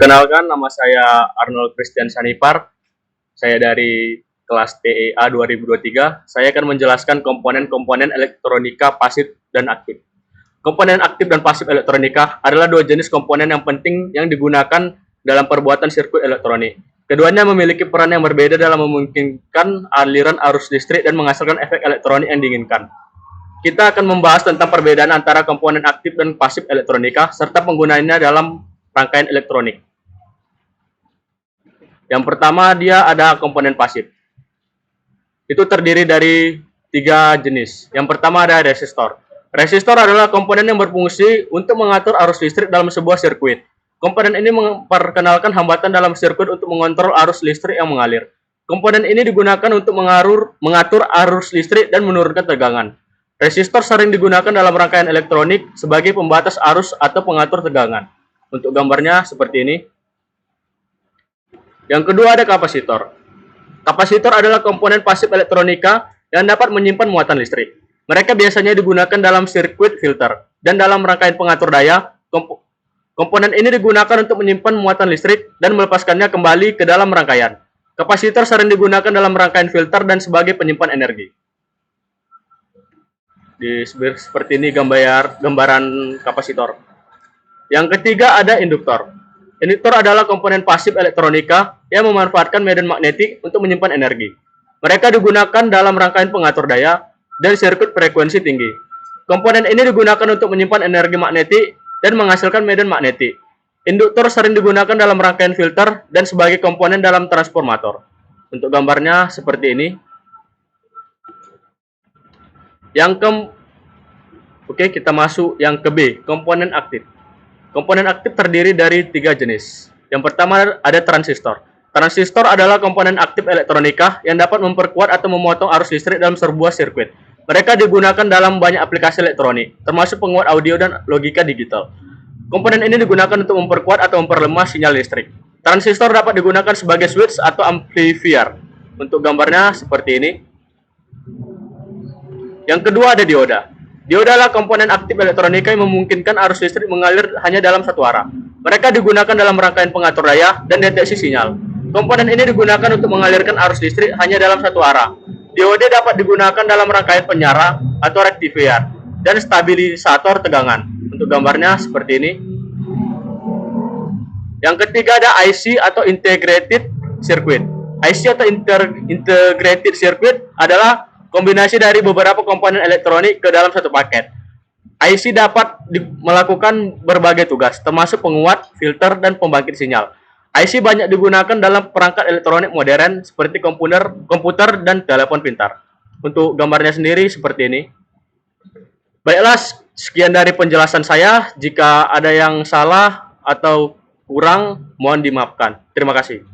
Perkenalkan, nama saya Arnold Christian Sanipar. Saya dari kelas TEA 2023. Saya akan menjelaskan komponen-komponen elektronika pasif dan aktif. Komponen aktif dan pasif elektronika adalah dua jenis komponen yang penting yang digunakan dalam perbuatan sirkuit elektronik. Keduanya memiliki peran yang berbeda dalam memungkinkan aliran arus listrik dan menghasilkan efek elektronik yang diinginkan. Kita akan membahas tentang perbedaan antara komponen aktif dan pasif elektronika serta penggunaannya dalam rangkaian elektronik. Yang pertama, dia ada komponen pasif. Itu terdiri dari 3 jenis. Yang pertama ada resistor. Resistor adalah komponen yang berfungsi untuk mengatur arus listrik dalam sebuah sirkuit. Komponen ini memperkenalkan hambatan dalam sirkuit untuk mengontrol arus listrik yang mengalir. Komponen ini digunakan untuk mengatur arus listrik dan menurunkan tegangan. Resistor sering digunakan dalam rangkaian elektronik sebagai pembatas arus atau pengatur tegangan. Untuk gambarnya seperti ini. Yang kedua ada kapasitor. Kapasitor adalah komponen pasif elektronika yang dapat menyimpan muatan listrik. Mereka biasanya digunakan dalam sirkuit filter dan dalam rangkaian pengatur daya. Komponen ini digunakan untuk menyimpan muatan listrik dan melepaskannya kembali ke dalam rangkaian. Kapasitor sering digunakan dalam rangkaian filter dan sebagai penyimpan energi. Seperti ini gambaran kapasitor. Yang ketiga ada induktor. Induktor adalah komponen pasif elektronika yang memanfaatkan medan magnetik untuk menyimpan energi. Mereka digunakan dalam rangkaian pengatur daya dan sirkuit frekuensi tinggi. Komponen ini digunakan untuk menyimpan energi magnetik dan menghasilkan medan magnetik. Induktor sering digunakan dalam rangkaian filter dan sebagai komponen dalam transformator. Untuk gambarnya seperti ini. Oke, kita masuk yang ke B, komponen aktif. Komponen aktif terdiri dari 3 jenis. Yang pertama ada transistor. Transistor adalah komponen aktif elektronika yang dapat memperkuat atau memotong arus listrik dalam sebuah sirkuit. Mereka digunakan dalam banyak aplikasi elektronik, termasuk penguat audio dan logika digital. Komponen ini digunakan untuk memperkuat atau memperlemah sinyal listrik. Transistor dapat digunakan sebagai switch atau amplifier. Untuk gambarnya seperti ini. Yang kedua ada dioda. Dioda adalah komponen aktif elektronika yang memungkinkan arus listrik mengalir hanya dalam satu arah. Mereka digunakan dalam rangkaian pengatur daya dan deteksi sinyal. Komponen ini digunakan untuk mengalirkan arus listrik hanya dalam satu arah. Dioda dapat digunakan dalam rangkaian penyara atau rektifier dan stabilisator tegangan. Untuk gambarnya seperti ini. Yang ketiga ada IC atau integrated circuit. IC atau integrated circuit adalah kombinasi dari beberapa komponen elektronik ke dalam satu paket. IC dapat melakukan berbagai tugas, termasuk penguat, filter, dan pembangkit sinyal. IC banyak digunakan dalam perangkat elektronik modern seperti komputer dan telepon pintar. Untuk gambarnya sendiri seperti ini. Baiklah, sekian dari penjelasan saya. Jika ada yang salah atau kurang, mohon dimaafkan. Terima kasih.